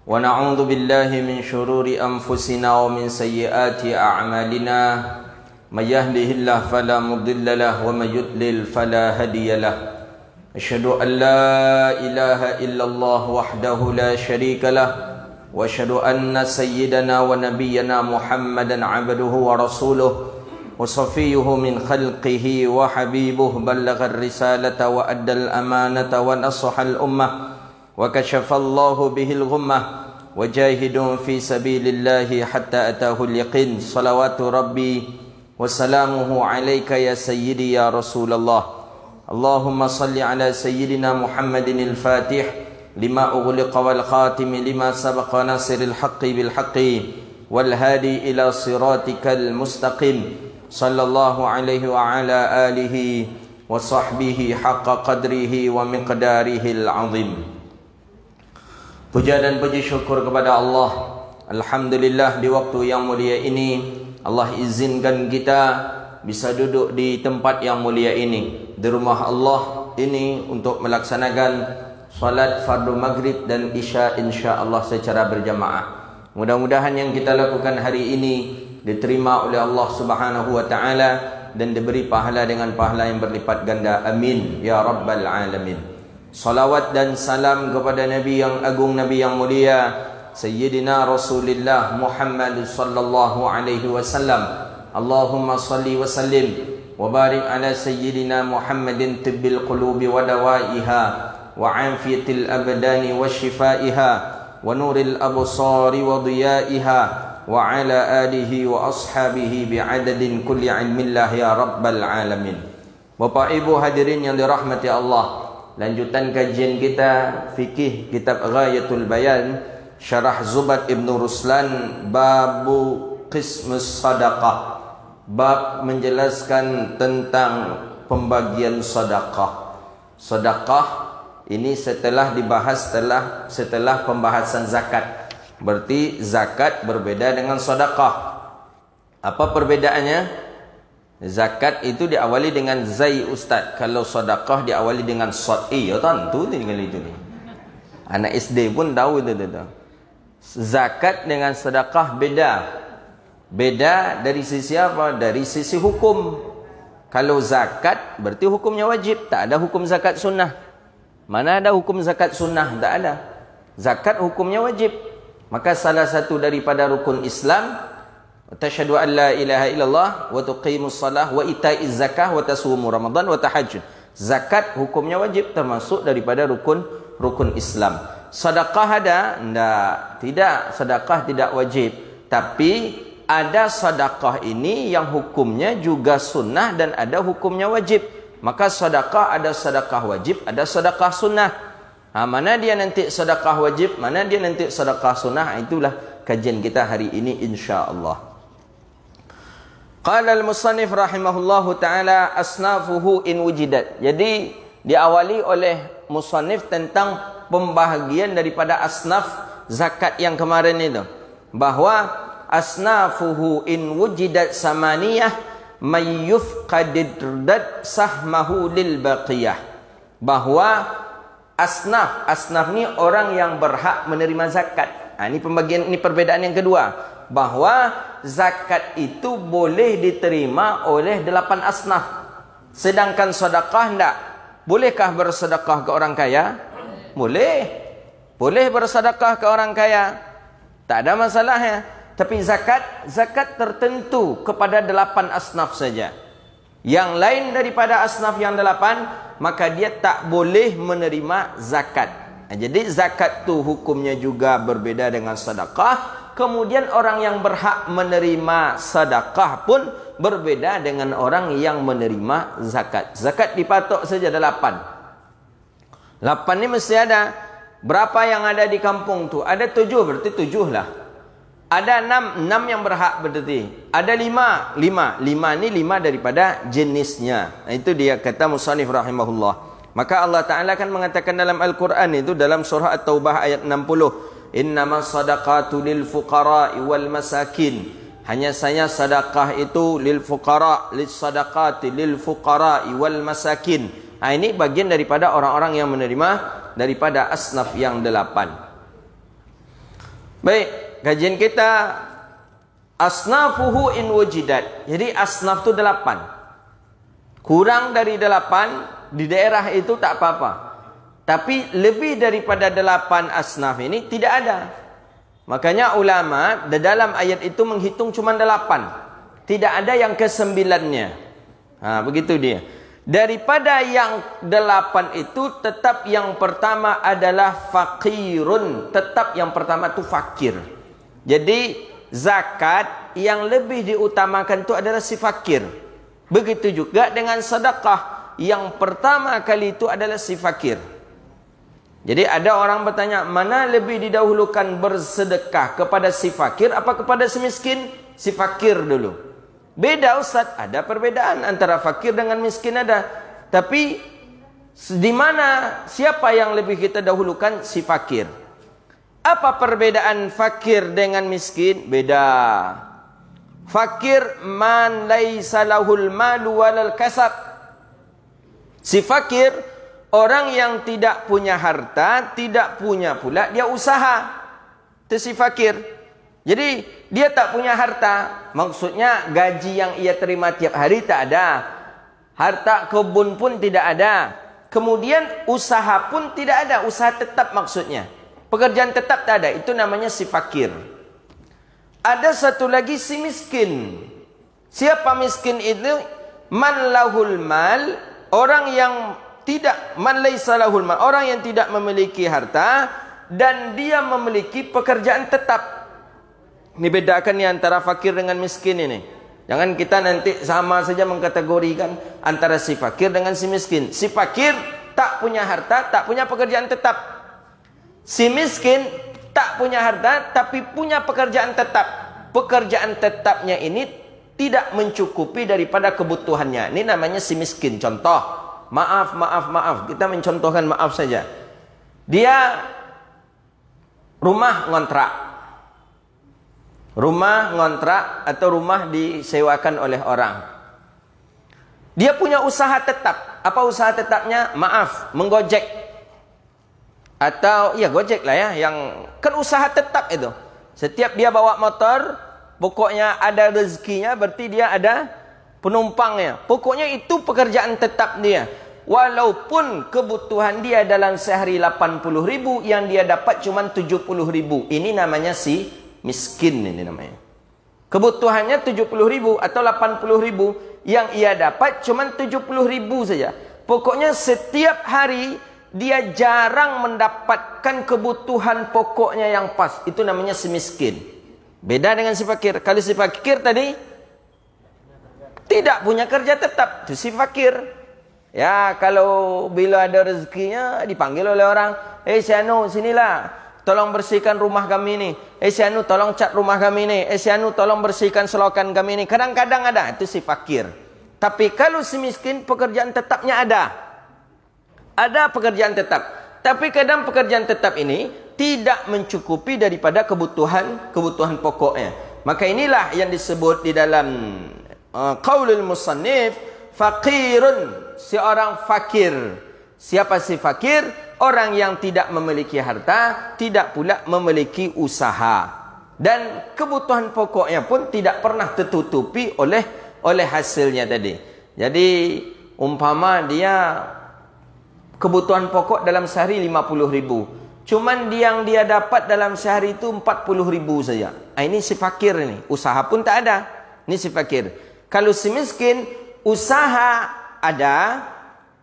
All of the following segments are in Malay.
ونعوذ بالله من شرور أنفسنا ومن سيئات أعمالنا من يهده الله فلا مضل له ومن يضلل فلا هادي له أشهد أن لا إله إلا الله وحده لا شريك له وأشهد أن سيدنا ونبينا محمدا عبده ورسوله وصفيه من خلقه وحبيبه بلغ الرسالة وأدى الأمانة ونصح الأمة وكشف الله به الغمة وجاهد في سبيل الله حتى أتاه اليقين صلوات ربي وسلامه عليك يا سيدي يا رسول الله اللهم صل على سيدنا محمد الفاتح لما أغلق والخاتم لما سبق ناصر الحق بالحق والهادي إلى صراطك المستقيم صلى الله عليه وعلى آله وصحبه حق قدره ومقداره العظيم. Puja dan puji syukur kepada Allah. Alhamdulillah, di waktu yang mulia ini Allah izinkan kita bisa duduk di tempat yang mulia ini, di rumah Allah ini, untuk melaksanakan salat fardu maghrib dan isya insya-Allah secara berjamaah. Mudah-mudahan yang kita lakukan hari ini diterima oleh Allah Subhanahu wa taala dan diberi pahala dengan pahala yang berlipat ganda. Amin ya rabbal alamin. Salawat dan salam kepada Nabi yang agung, Nabi yang mulia, Sayyidina Rasulullah Muhammad sallallahu alaihi wasallam. Allahumma salli wa sallim wa barik ala Sayyidina Muhammadin tibbil qulubi wa dawaiha wa afiyatil abdani wa shifaiha wa nuril absari wa diyaiha wa ala alihi wa ashabihi bi'adadin kulli ilmillah ya rabbal alamin. Bapak Ibu hadirin yang dirahmati Allah, lanjutan kajian kita fikih kitab Ghayatul Bayan Syarah Zubat Ibn Ruslan, babu qismus sadaqah, bab menjelaskan tentang pembagian sedekah. Sedekah ini setelah dibahas setelah pembahasan zakat. Berarti zakat berbeda dengan sedekah. Apa perbedaannya? Zakat itu diawali dengan zai ustaz. Kalau sedekah diawali dengan sad. Ya tentu dengan itu ni. Anak SD pun tahu itu. Zakat dengan sedekah beda. Beda dari sisi apa? Dari sisi hukum. Kalau zakat berarti hukumnya wajib, tak ada hukum zakat sunnah. Mana ada hukum zakat sunnah? Tak ada. Zakat hukumnya wajib. Maka salah satu daripada rukun Islam, tasyhadu an la ilaha illallah wa tuqimus shalah wa itaiz zakah wa tasumu ramadan wa tahajjud. Zakat hukumnya wajib, termasuk daripada rukun Islam. Sedekah ada? Tidak, sedekah tidak wajib. Tapi ada sedekah ini yang hukumnya juga sunnah dan ada hukumnya wajib. Maka sedekah ada sedekah wajib, ada sedekah sunnah. Mana dia nanti sedekah wajib, mana dia nanti sedekah sunnah, itulah kajian kita hari ini insya-Allah. Qala al-musannif rahimahullahu taala asnafuhu in wujidat. Jadi diawali oleh musannif tentang pembahagian daripada asnaf zakat yang kemarin itu, bahwa asnafuhu in wujidat samaniyah may yufqadid sahmahu lil baqiyah. Bahwa asnaf ni orang yang berhak menerima zakat. Ini pembagian, ini perbedaan yang kedua, bahwa zakat itu boleh diterima oleh 8 asnaf, sedangkan sedekah tidak. Bolehkah bersedekah ke orang kaya? Boleh. Boleh bersedekah ke orang kaya, tak ada masalahnya. Tapi zakat tertentu kepada 8 asnaf saja. Yang lain daripada asnaf yang 8, maka dia tak boleh menerima zakat. Jadi zakat tu hukumnya juga berbeda dengan sedekah. Kemudian orang yang berhak menerima sedekah pun berbeda dengan orang yang menerima zakat. Zakat dipatok saja 8. 8 ni mesti ada. Berapa yang ada di kampung tu? Ada 7, berarti 7 lah. Ada 6 yang berhak berarti. Ada 5 ni 5 daripada jenisnya. Itu dia kata musannif rahimahullah. Maka Allah Ta'ala kan mengatakan dalam Al-Quran itu, dalam surah At-Taubah ayat 60, innamas sadaqatu lil fuqara'i wal masakin. Hanya saja sedekah itu lil fuqara, lis sadaqati lil fuqara'i wal masakin. Ini bagian daripada orang-orang yang menerima daripada asnaf yang 8. Baik, kajian kita asnafuhu in wujidat. Jadi asnaf itu 8. Kurang dari 8 di daerah itu tak apa-apa. Tapi lebih daripada 8 asnaf ini tidak ada. Makanya ulama di dalam ayat itu menghitung cuma 8. Tidak ada yang ke-9-nya. Begitu dia. Daripada yang 8 itu tetap yang pertama adalah fakirun. Tetap yang pertama itu fakir. Jadi zakat yang lebih diutamakan itu adalah si fakir. Begitu juga dengan sedekah. Yang pertama kali itu adalah si fakir. Jadi ada orang bertanya, mana lebih didahulukan bersedekah kepada si fakir apa kepada si miskin? Si fakir dulu. Beda Ustaz, ada perbedaan antara fakir dengan miskin ada. Tapi di mana siapa yang lebih kita dahulukan? Si fakir. Apa perbedaan fakir dengan miskin? Beda. Fakir man laisa lahul malu walal kasab. Si fakir orang yang tidak punya harta, tidak punya pula dia usaha. Itu si fakir. Jadi dia tak punya harta, maksudnya gaji yang ia terima tiap hari tak ada. Harta kebun pun tidak ada. Kemudian usaha pun tidak ada, usaha tetap maksudnya. Pekerjaan tetap tak ada, itu namanya si fakir. Ada satu lagi si miskin. Siapa miskin itu? Man lahul mal, orang yang tidak, man laisa lahul mal, orang yang tidak memiliki harta dan dia memiliki pekerjaan tetap. Ini bedakan ni antara fakir dengan miskin ini. Jangan kita nanti sama saja mengkategorikan antara si fakir dengan si miskin. Si fakir tak punya harta, tak punya pekerjaan tetap. Si miskin tak punya harta tapi punya pekerjaan tetap. Pekerjaan tetapnya ini tidak mencukupi daripada kebutuhannya. Ini namanya si miskin. Contoh, maaf. Kita mencontohkan maaf saja. Dia rumah ngontrak. Rumah ngontrak atau rumah disewakan oleh orang. Dia punya usaha tetap. Apa usaha tetapnya? Maaf, menggojek. Atau, ya gojek lah ya. Yang kan usaha tetap itu. Setiap dia bawa motor, pokoknya ada rezekinya, berarti dia ada penumpangnya. Pokoknya itu pekerjaan tetap dia. Walaupun kebutuhan dia dalam sehari 80.000, yang dia dapat cuma 70.000. Ini namanya si miskin ini namanya. Kebutuhannya 70.000 atau 80.000, yang ia dapat cuma 70.000 saja. Pokoknya setiap hari dia jarang mendapatkan kebutuhan pokoknya yang pas. Itu namanya si miskin. Beda dengan si fakir. Kalau si fakir tadi tidak punya kerja tetap, itu si fakir. Ya, kalau bila ada rezekinya dipanggil oleh orang, si anu sinilah, tolong bersihkan rumah kami ini. Si anu tolong cat rumah kami ini. Si anu tolong bersihkan selokan kami ini. Kadang-kadang ada, itu si fakir. Tapi kalau si miskin, pekerjaan tetapnya ada. Ada pekerjaan tetap. Tapi kadang pekerjaan tetap ini tidak mencukupi daripada kebutuhan pokoknya. Maka inilah yang disebut di dalam qaulul musannif, faqirun, seorang fakir. Siapa si fakir? Orang yang tidak memiliki harta, tidak pula memiliki usaha. Dan kebutuhan pokoknya pun tidak pernah tertutupi oleh hasilnya tadi. Jadi umpama dia kebutuhan pokok dalam sehari 50.000. Cuman yang dia dapat dalam sehari itu 40.000 saja. Ini si fakir ini. Usaha pun tak ada. Ini si fakir. Kalau si miskin, usaha ada,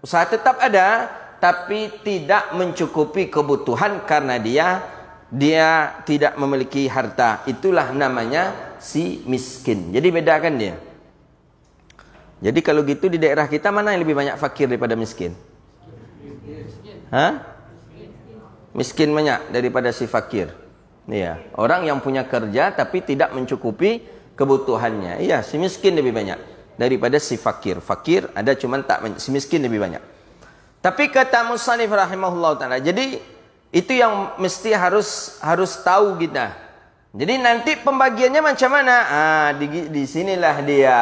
usaha tetap ada, tapi tidak mencukupi kebutuhan karena dia tidak memiliki harta. Itulah namanya si miskin. Jadi bedakan dia. Jadi kalau gitu di daerah kita mana yang lebih banyak fakir daripada miskin? Miskin banyak daripada si fakir. Iya, orang yang punya kerja tapi tidak mencukupi kebutuhannya. Iya, si miskin lebih banyak daripada si fakir. Fakir ada cuman si miskin lebih banyak. Tapi kata musannif rahimahullah ta'ala, jadi itu yang mesti harus tahu kita. Jadi nanti pembagiannya macam mana? Di sinilah dia.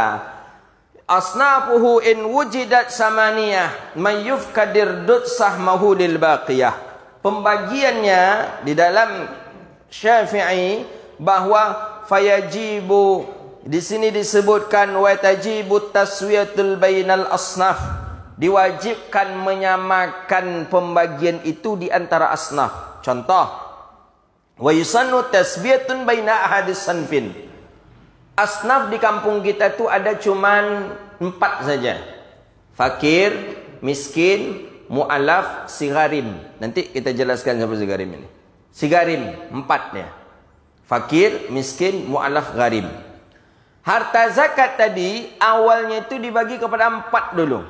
Asnafuhu in wujidat samaniyah mayyufkadir dut sahmahu lil baqiyah. Pembagiannya di dalam Syafi'i bahawa fayajibu, di sini disebutkan wa tajibu taswiyatul bainal asnaf, diwajibkan menyamakan pembagian itu di antara asnaf. Contoh, wa yusannu tasbiyatun baina ahadis sanfin. Asnaf di kampung kita tu ada cuman 4 saja. Fakir, miskin, mu'alaf, sigarim. Nanti kita jelaskan siapa sigarim ini. Sigarim 4 dia. Fakir, miskin, mu'alaf, gharib. Harta zakat tadi awalnya itu dibagi kepada 4 dulu.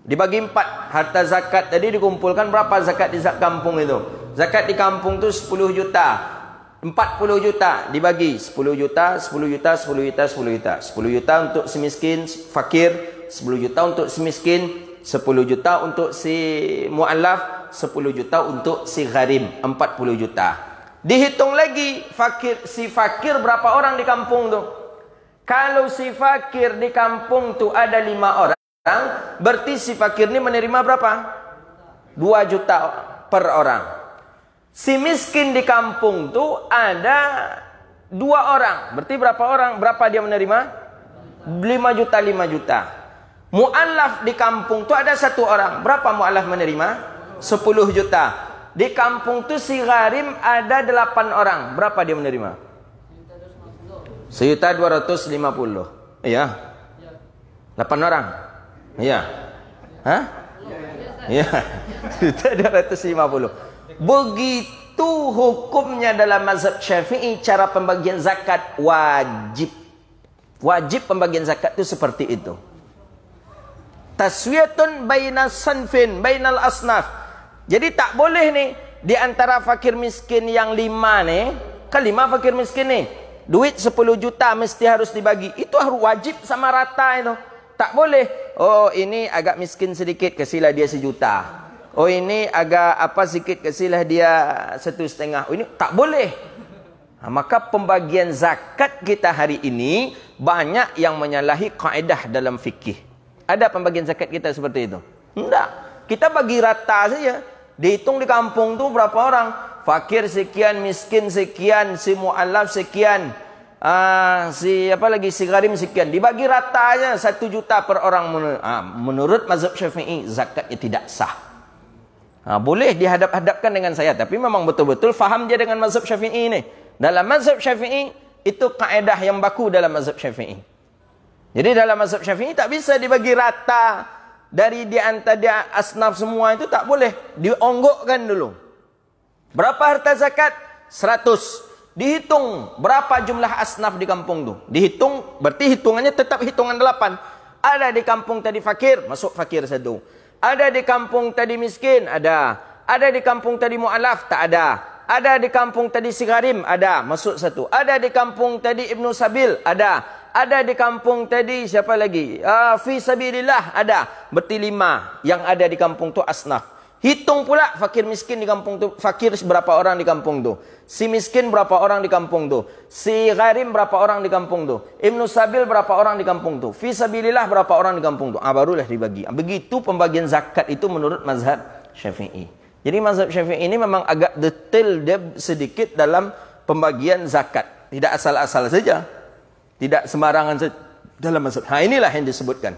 Dibagi 4. Harta zakat tadi dikumpulkan, berapa zakat di kampung itu? Zakat di kampung tu 10 juta. 40 juta dibagi 10 juta, 10 juta, 10 juta, 10 juta. 10 juta untuk si miskin, fakir, 10 juta untuk si miskin, 10 juta untuk si mu'alaf, 10 juta untuk si gharim, 40 juta. Dihitung lagi si fakir berapa orang di kampung tu. Kalau si fakir di kampung tu ada 5 orang, berarti si fakir ni menerima berapa? 2 juta per orang. Si miskin di kampung tu ada 2 orang, berarti berapa orang? Berapa dia menerima? 5 juta, 5 juta. Mu'alaf di kampung tu ada 1 orang, berapa mu'alaf menerima? 10 juta. Di kampung tu si gharim ada 8 orang, berapa dia menerima? 1.250. Iya. 8 orang. Iya. Hah? Iya. 1.250. Begitu hukumnya dalam mazhab Syafi'i, cara pembagian zakat wajib. Wajib pembagian zakat itu seperti itu. Taswiyatun bainas sanfin, bainal asnaf. Jadi tak boleh nih di antara fakir miskin yang 5 nih, kan 5 fakir miskin nih, duit 10 juta mesti harus dibagi. Itu harus wajib sama rata itu. Tak boleh. Oh, ini agak miskin sedikit, kasihlah dia 1 juta. Oh, ini agak apa sedikit, kasihlah dia 1,5. Oh, ini tak boleh. Nah, maka pembagian zakat kita hari ini banyak yang menyalahi kaedah dalam fikih. Ada pembagian zakat kita seperti itu? Tidak. Kita bagi rata saja. Dihitung di kampung tu berapa orang? Fakir sekian, miskin sekian, si mu'alaf sekian, si apa lagi, si gharim sekian. Dibagi rata aja 1 juta per orang. Menurut mazhab Syafi'i zakatnya tidak sah. Boleh dihadap-hadapkan dengan saya, tapi memang betul-betul faham dia dengan mazhab Syafi'i ini. Dalam mazhab Syafi'i itu kaedah yang baku dalam mazhab Syafi'i. Jadi dalam mazhab Syafi'i tak bisa dibagi rata. Dari di antara asnaf semua itu tak boleh. Dionggokkan dulu. Berapa harta zakat? 100. Dihitung berapa jumlah asnaf di kampung tu. Dihitung, berarti hitungannya tetap hitungan 8. Ada di kampung tadi fakir, masuk fakir 1. Ada di kampung tadi miskin, ada. Ada di kampung tadi mu'alaf, tak ada. Ada di kampung tadi si gharim, ada, masuk 1. Ada di kampung tadi ibnu sabil, ada. Ada di kampung tadi siapa lagi? Fi sabilillah ada. Berarti 5 yang ada di kampung tu asnaf. Hitung pula fakir miskin di kampung tu. Fakir berapa orang di kampung tu? Si miskin berapa orang di kampung tu? Si gharim berapa orang di kampung tu? Ibnu sabil berapa orang di kampung tu? Fi sabilillah berapa orang di kampung tu? Barulah dibagi. Begitu pembagian zakat itu menurut mazhab Syafi'i. Jadi mazhab Syafi'i ini memang agak detail dia sedikit dalam pembagian zakat. Tidak asal-asal saja. Tidak sembarangan dalam mazhab. Inilah yang disebutkan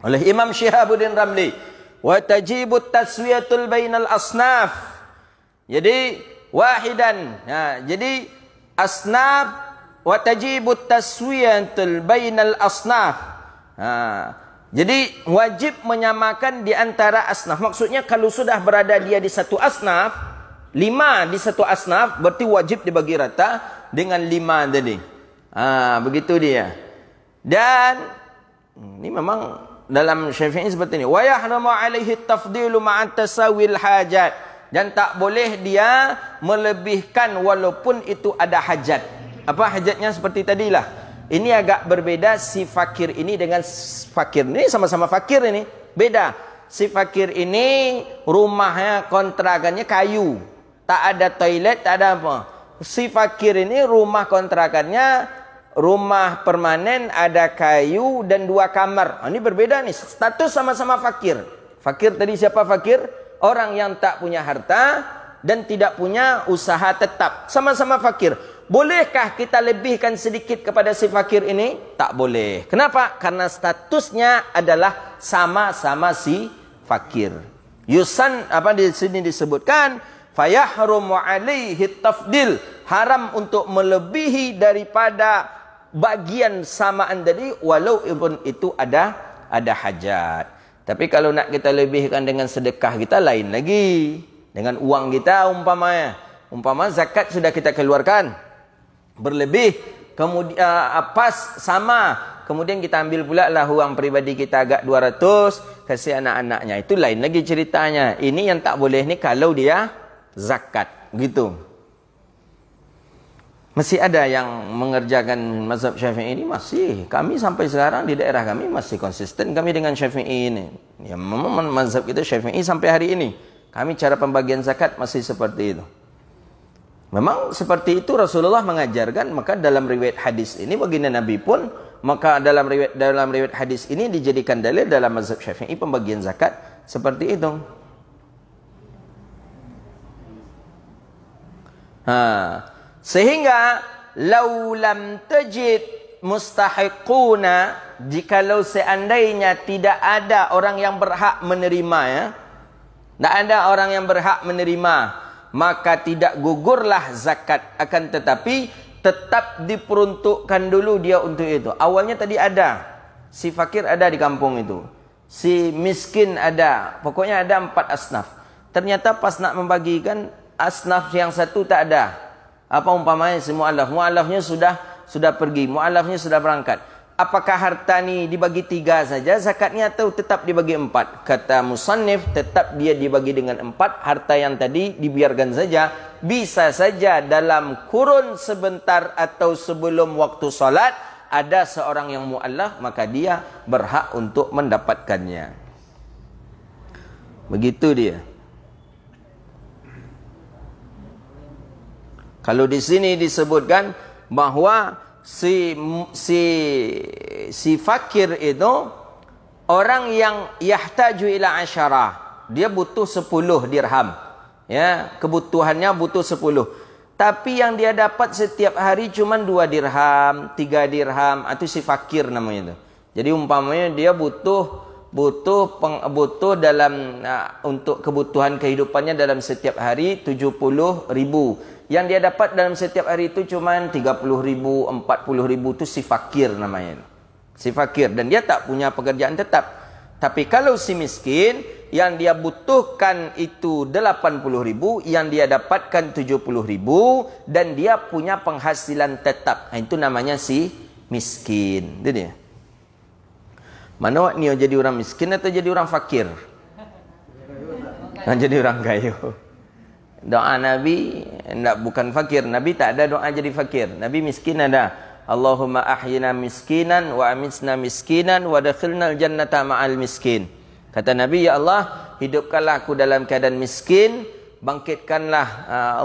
oleh Imam Syihabuddin Ramli. Wa tajibu taswiyatul bainal asnaf. Jadi wahidan. Jadi asnaf wa tajibu taswiyatul bainal asnaf. Jadi wajib menyamakan di antara asnaf. Maksudnya kalau sudah berada dia di satu asnaf, 5 di satu asnaf, berarti wajib dibagi rata dengan 5 tadi. Begitu dia. Dan ini memang dalam Syafi'i seperti ini. Wa yahramu alaihi tafdilu ma'at tasawil hajat. Dan tak boleh dia melebihkan walaupun itu ada hajat. Apa hajatnya seperti tadilah. Ini agak berbeda si fakir ini dengan fakir ini, sama-sama fakir ini. Beda. Si fakir ini rumahnya kontrakannya kayu. Tak ada toilet, tak ada apa. Si fakir ini rumah kontrakannya rumah permanen, ada kayu dan 2 kamar. Ini berbeda nih. Status sama-sama fakir. Fakir tadi siapa fakir? Orang yang tak punya harta, dan tidak punya usaha tetap. Sama-sama fakir. Bolehkah kita lebihkan sedikit kepada si fakir ini? Tak boleh. Kenapa? Karena statusnya adalah sama-sama si fakir. Yusan, apa di sini disebutkan, fayahrumu alaihi tafdil, haram untuk melebihi daripada bagian samaan tadi, walaupun itu ada hajat. Tapi kalau nak kita lebihkan dengan sedekah kita, lain lagi. Dengan uang kita umpama zakat sudah kita keluarkan berlebih, kemudian pas sama, kemudian kita ambil pula lah uang pribadi kita agak 200 kasih anak-anaknya, itu lain lagi ceritanya. Ini yang tak boleh ni kalau dia zakat gitu. Masih ada yang mengerjakan mazhab Syafi'i ini, masih. Kami sampai sekarang di daerah kami masih konsisten kami dengan Syafi'i ini. Ya, memang mazhab kita Syafi'i sampai hari ini. Kami cara pembagian zakat masih seperti itu. Memang seperti itu Rasulullah mengajarkan, maka dalam riwayat hadis ini baginda Nabi pun, maka dalam riwayat hadis ini dijadikan dalil dalam mazhab Syafi'i pembagian zakat seperti itu. Sehingga laulam tajid mustahiquna, jikalau seandainya tidak ada orang yang berhak menerima, ya, tidak ada orang yang berhak menerima, maka tidak gugurlah zakat. Akan tetapi tetap diperuntukkan dulu dia untuk itu. Awalnya tadi ada, si fakir ada di kampung itu, si miskin ada, pokoknya ada 4 asnaf. Ternyata pas nak membagikan, asnaf yang satu tak ada. Apa umpamanya si mu'alaf, mu'alafnya sudah pergi, mu'alafnya sudah berangkat. Apakah harta ni dibagi 3 saja zakatnya atau tetap dibagi 4? Kata musannif, tetap dia dibagi dengan 4. Harta yang tadi dibiarkan saja. Bisa saja dalam kurun sebentar atau sebelum waktu solat ada seorang yang mu'alaf, maka dia berhak untuk mendapatkannya. Begitu dia. Kalau di sini disebutkan bahawa si fakir itu orang yang yahtaju ila asyarah, dia butuh 10 dirham, ya, kebutuhannya butuh 10, tapi yang dia dapat setiap hari cuma 2 dirham, 3 dirham, itu si fakir namanya itu. Jadi umpamanya dia butuh dalam untuk kebutuhan kehidupannya dalam setiap hari 70.000. Yang dia dapat dalam setiap hari itu cuma 30.000, 40.000, itu si fakir namanya. Si fakir, dan dia tak punya pekerjaan tetap. Tapi kalau si miskin, yang dia butuhkan itu 80.000, yang dia dapatkan 70.000, dan dia punya penghasilan tetap. Itu namanya si miskin. Itu dia. Mana ni jadi orang miskin atau jadi orang fakir? Jadi orang kaya. Doa Nabi bukan fakir. Nabi tak ada doa jadi fakir. Nabi miskin ada. Allahumma ahyina miskinan wa amitna miskinan wa dakhilnal jannata ma'al miskin. Kata Nabi, ya Allah, hidupkanlah aku dalam keadaan miskin, bangkitkanlah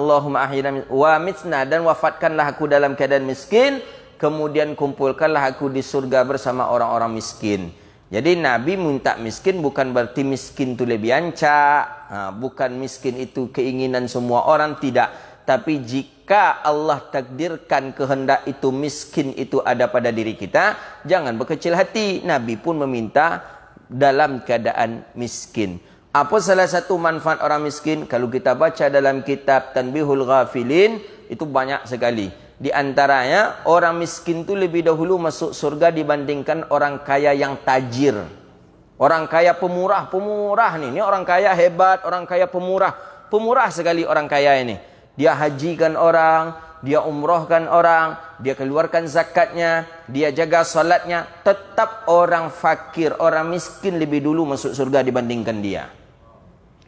Allahumma ahyina wa amitna, dan wafatkanlah aku dalam keadaan miskin, kemudian kumpulkanlah aku di surga bersama orang-orang miskin. Jadi Nabi minta miskin bukan berarti miskin itu lebih ancak, bukan miskin itu keinginan semua orang, tidak. Tapi jika Allah takdirkan kehendak itu, miskin itu ada pada diri kita, jangan berkecil hati. Nabi pun meminta dalam keadaan miskin. Apa salah satu manfaat orang miskin? Kalau kita baca dalam kitab Tanbihul Ghafilin, itu banyak sekali. Di antaranya, orang miskin itu lebih dahulu masuk surga dibandingkan orang kaya yang tajir. Orang kaya pemurah ni. Ini orang kaya hebat, orang kaya pemurah. Pemurah sekali orang kaya ini. Dia hajikan orang, dia umrohkan orang, dia keluarkan zakatnya, dia jaga salatnya. Tetap orang fakir, orang miskin lebih dulu masuk surga dibandingkan dia.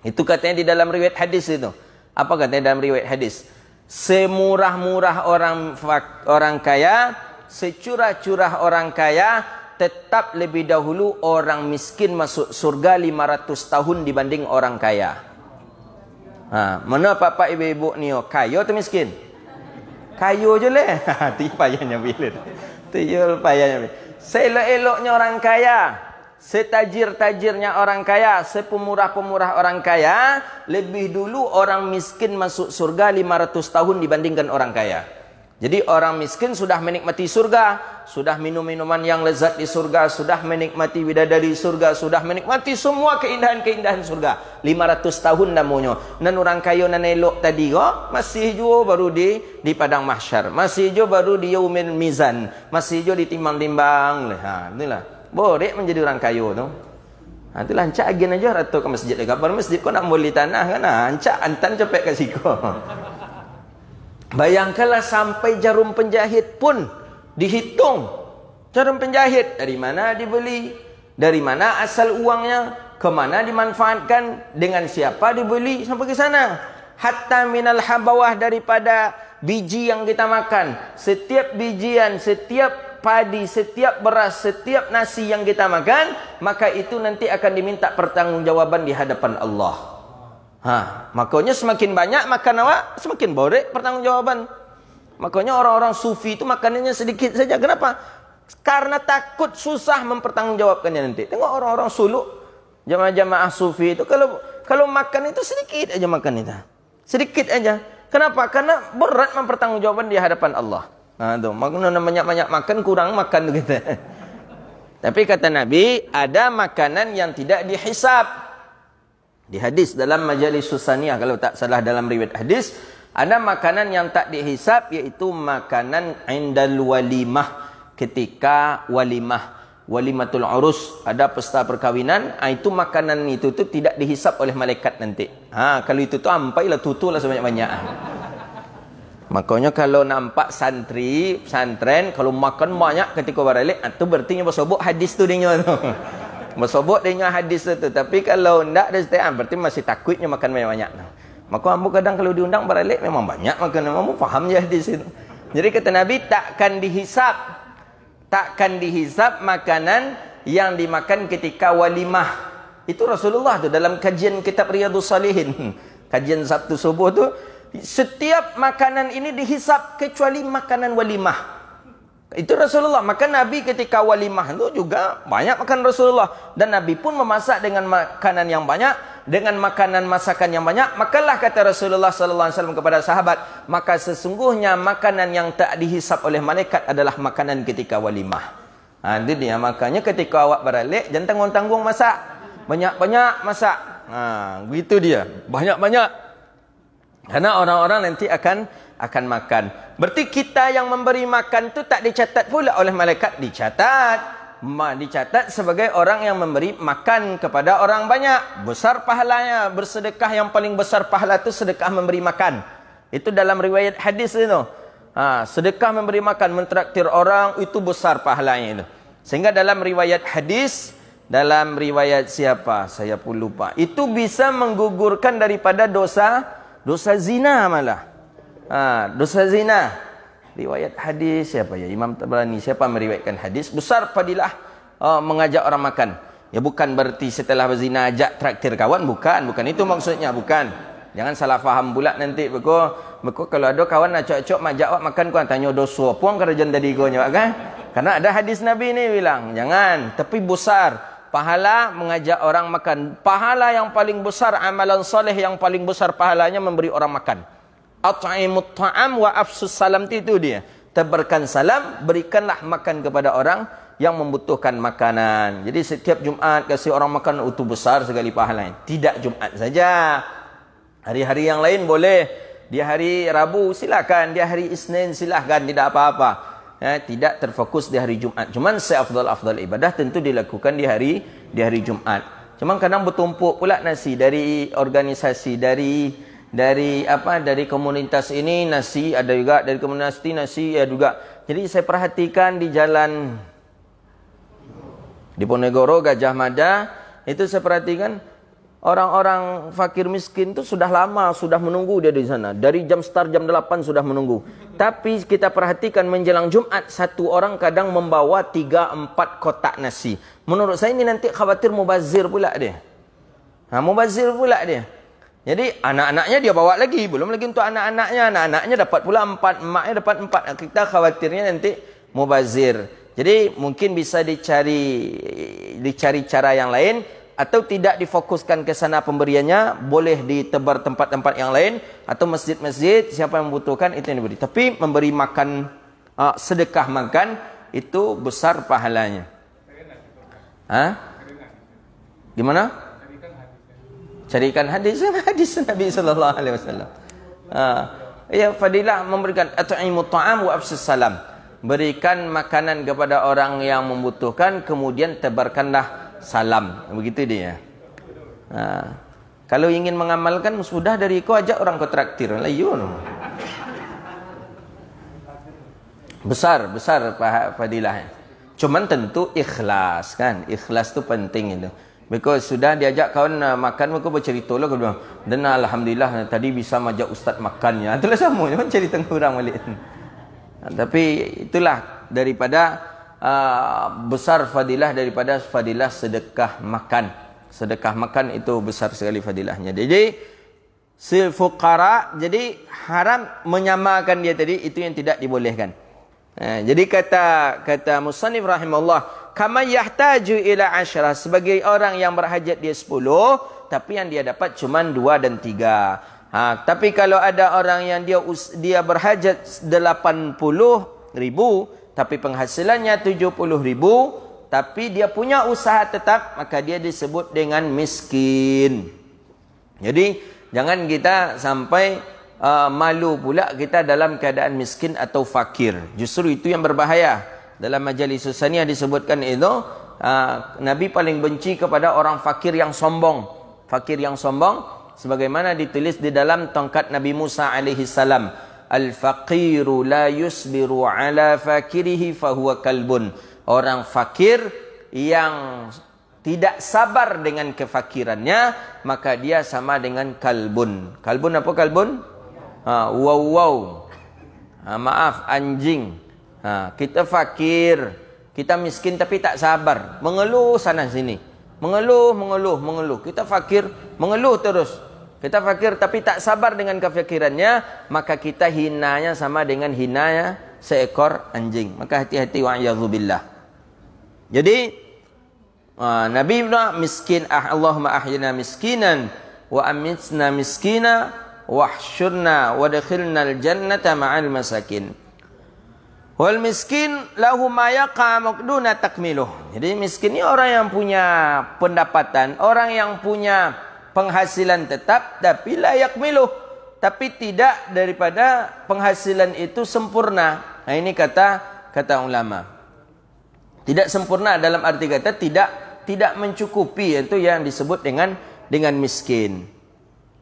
Itu katanya di dalam riwayat hadis itu. Apa katanya dalam riwayat hadis? Semurah-murah orang kaya, securah-curah orang kaya, tetap lebih dahulu orang miskin masuk surga 500 tahun dibanding orang kaya. Mana bapak ibu-ibu ni, kaya atau miskin? Kayu je leh. Itu payahnya bila. Itu payahnya. Seelok-eloknya orang kaya, setajir-tajirnya orang kaya, sepemurah-pemurah orang kaya, lebih dulu orang miskin masuk surga 500 tahun dibandingkan orang kaya. Jadi orang miskin sudah menikmati surga, sudah minum minuman yang lezat di surga, sudah menikmati bidadari surga, sudah menikmati semua keindahan-keindahan surga. 500 tahun namanya. Dan orang kaya nan elok tadi kok masih juga baru di padang mahsyar, masih juga baru di yaumil mizan, masih juga ditimbang-timbang. Ha, itulah. Boleh menjadi orang kaya tu. Ha, itulah ancak agen aja ratu ke masjid dekat masjid kau nak beli tanah kan. Ha, ancak antan cepet ke siku. Bayangkanlah sampai jarum penjahit pun dihitung. Jarum penjahit dari mana dibeli, dari mana asal uangnya, ke mana dimanfaatkan, dengan siapa dibeli, sampai ke sana. Hatta minal habawah, daripada biji yang kita makan. Setiap bijian, setiap padi, setiap beras, setiap nasi yang kita makan, maka itu nanti akan diminta pertanggungjawaban di hadapan Allah. Makanya semakin banyak makan awak, semakin borek pertanggungjawaban. Makanya orang-orang sufi itu makanannya sedikit saja. Kenapa? Karena takut susah mempertanggungjawabkannya nanti. Tengok orang-orang suluk, jamaah-jamaah sufi itu kalau makan itu sedikit aja makan itu. Sedikit aja. Kenapa? Karena berat mempertanggungjawabkan di hadapan Allah. Tuh, makanya banyak-banyak makan, kurang makan gitu. Tapi kata Nabi, ada makanan yang tidak dihisab. Di hadis dalam Majalis Susaniyah, kalau tak salah dalam riwayat hadis, ada makanan yang tak dihisab, yaitu makanan indal walimah, ketika walimah, walimatul urus, ada pesta perkawinan. Itu makanan itu tu tidak dihisab oleh malaikat nanti. Kalau itu tu ampailah tutulah sebanyak-banyak. Makanya kalau nampak santri, pesantren, kalau makan banyak ketika balik, itu berarti bersobok hadis tu dia tu. Bersobok dengan hadis itu. Tapi kalau tidak ada setiap, berarti masih takutnya makan banyak-banyak. Maka ambu kadang kalau diundang balik memang banyak makan. Ambu faham je hadis itu. Jadi kata Nabi, takkan dihisap. Takkan dihisap makanan yang dimakan ketika walimah. Itu Rasulullah tu dalam kajian kitab Riyadhus Shalihin. Kajian Sabtu subuh tu. Setiap makanan ini dihisap kecuali makanan walimah. Itu Rasulullah. Maka Nabi ketika walimah itu juga banyak makan Rasulullah. Dan Nabi pun memasak dengan makanan yang banyak, dengan makanan masakan yang banyak. Makalah kata Rasulullah SAW kepada sahabat, maka sesungguhnya makanan yang tak dihisap oleh malaikat adalah makanan ketika walimah. Itu dia. Makanya ketika awak balik, jangan tanggung-tanggung masak. Banyak-banyak masak. Begitu dia. Banyak-banyak. Karena orang-orang nanti akan makan. Berarti kita yang memberi makan tu tak dicatat pula oleh malaikat. Dicatat sebagai orang yang memberi makan kepada orang banyak. Besar pahalanya. Bersedekah yang paling besar pahala tu sedekah memberi makan. Itu dalam riwayat hadis itu. Sedekah memberi makan, mentraktir orang, itu besar pahalanya itu. Sehingga dalam riwayat hadis, dalam riwayat siapa? Saya pun lupa. Itu bisa menggugurkan daripada dosa zina malah. Dosa zina. Riwayat hadis siapa ya? Imam Tabrani. Siapa meriwayatkan hadis? Besar fadilah mengajak orang makan. Ya bukan berarti setelah berzina ajak traktir kawan. Bukan itu maksudnya. Bukan. Jangan salah faham pula nanti. Beku kalau ada kawan nak cok-cok majak awak makan, kau tanya dosa puang kerajaan tadi kau nyawa kan? Karena ada hadis Nabi ni bilang, jangan. Tapi besar pahala mengajak orang makan. Pahala yang paling besar, amalan soleh yang paling besar pahalanya memberi orang makan. At'imut ta'am wa afsus salam, itu dia. Tebarkan salam, berikanlah makan kepada orang yang membutuhkan makanan. Jadi setiap Jumaat kasih orang makan, itu besar sekali pahalanya. Tidak Jumaat saja. Hari-hari yang lain boleh. Di hari Rabu silakan, di hari Isnin silakan, tidak apa-apa. Tidak terfokus di hari Jumaat. Cuman seafdal ibadah tentu dilakukan di hari Jumaat. Cuman kadang bertumpuk pula nasi dari organisasi, dari komunitas ini nasi ada juga, dari komunitas ini nasi ada juga. Jadi saya perhatikan di jalan di Ponegoro, Gajah Mada, itu saya perhatikan orang-orang fakir miskin itu sudah lama sudah menunggu dia di sana. Dari jam 8 sudah menunggu. Tapi kita perhatikan menjelang Jumat, satu orang kadang membawa 3-4 kotak nasi. Menurut saya ini nanti khawatir mubazir pula dia. Mubazir pula dia. Jadi anak-anaknya dia bawa lagi, belum lagi untuk anak-anaknya. Anak-anaknya dapat pula 4, emaknya dapat 4. Kita khawatirnya nanti mubazir. Jadi mungkin bisa dicari cara yang lain, atau tidak difokuskan ke sana pemberiannya, boleh ditebar tempat-tempat yang lain, atau masjid-masjid, siapa yang membutuhkan itu yang diberi. Tapi memberi makan, sedekah makan, itu besar pahalanya. Gimana? Carikan hadis Nabi sallallahu alaihi wasallam. Ya, fadilah memberikan at'imut ta'am wa afsus salam. Berikan makanan kepada orang yang membutuhkan, kemudian tebarkanlah salam. Begitu dia. Kalau ingin mengamalkan, sudah dari kau ajak orang kau traktir. Layun. Besar fadilahnya. Cuman tentu ikhlas kan. Ikhlas tu penting itu. Because sudah diajak kawan makan, maka bercerita lah, kau bilang, dan alhamdulillah tadi bisa majak ustaz makannya. Itulah sama, jangan cerita orang balik. Tapi itulah daripada besar fadilah daripada fadilah sedekah makan. Sedekah makan itu besar sekali fadilahnya. Jadi si fuqara, jadi haram menyamakan dia tadi, itu yang tidak dibolehkan. Jadi kata musannif rahimahullah, kama yahtaju ila 10, sebagai orang yang berhajat dia 10, tapi yang dia dapat cuma 2 dan 3. Tapi kalau ada orang yang dia berhajat 80.000, tapi penghasilannya 70.000, tapi dia punya usaha tetap, maka dia disebut dengan miskin. Jadi jangan kita sampai malu pula kita dalam keadaan miskin atau fakir. Justru itu yang berbahaya. Dalam Majalis Susaniyah disebutkan itu, Nabi paling benci kepada orang fakir yang sombong. Fakir yang sombong, sebagaimana ditulis di dalam tongkat Nabi Musa alaihi salam, al-faqiru la yusbiru ala fakirihi fahuwa kalbun. Orang fakir yang tidak sabar dengan kefakirannya, maka dia sama dengan kalbun. Kalbun apa kalbun? Maaf, anjing. Kita fakir, kita miskin tapi tak sabar, mengeluh sana sini, mengeluh. Kita fakir, mengeluh terus. Kita fakir tapi tak sabar dengan kefakirannya, maka kita hinanya sama dengan hinanya seekor anjing. Maka hati-hati, wa'iyadzubillah. Jadi Nabi bilang miskin, Allahumma ahyina miskinan wa amitna miskina wahsyurna wadkhilna al-jannata ma'al masakin. Wal miskin lahu ma yaqa maqduna takmiluh. Jadi miskin ini orang yang punya pendapatan, orang yang punya penghasilan tetap, tapi la yakmiluh, tapi tidak daripada penghasilan itu sempurna. Nah, ini kata ulama. Tidak sempurna dalam arti kata tidak mencukupi, itu yang disebut dengan miskin.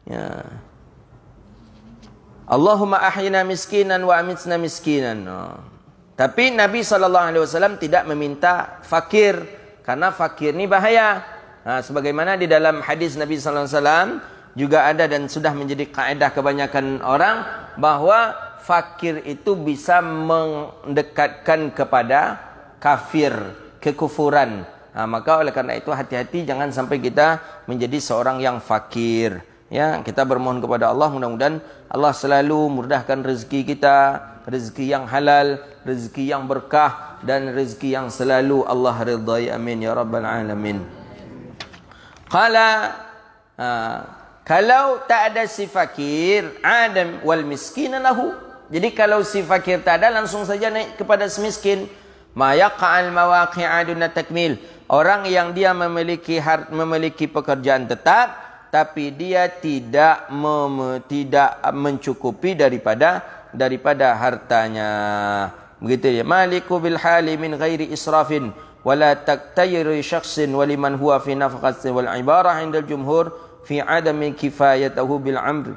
Ya. Allahumma ahyina miskinan wa amitna miskinan. Tapi Nabi SAW tidak meminta fakir, karena fakir ini bahaya. Sebagaimana di dalam hadis Nabi SAW juga ada dan sudah menjadi kaedah kebanyakan orang, bahwa fakir itu bisa mendekatkan kepada kafir, kekufuran. Maka oleh karena itu hati-hati, jangan sampai kita menjadi seorang yang fakir. Ya, kita bermohon kepada Allah, mudah-mudahan Allah selalu mudahkan rezeki kita, rezeki yang halal, rezeki yang berkah, dan rezeki yang selalu Allah ridai. Amin ya rabbal alamin. Kalau tak ada si fakir, adam wal miskina lahu. Jadi kalau si fakir tak ada, langsung saja naik kepada si miskin. Ma yaqa'al mawaqi'aduna takmil. Orang yang dia memiliki pekerjaan tetap, tapi dia tidak mencukupi daripada hartanya. Begitu ya. Maliku bil hali min ghairi israfin wala taktayri syakhsin waliman huwa fi nafaqatin wal ibarah indal jumhur fi adami kifayatahu bil amr.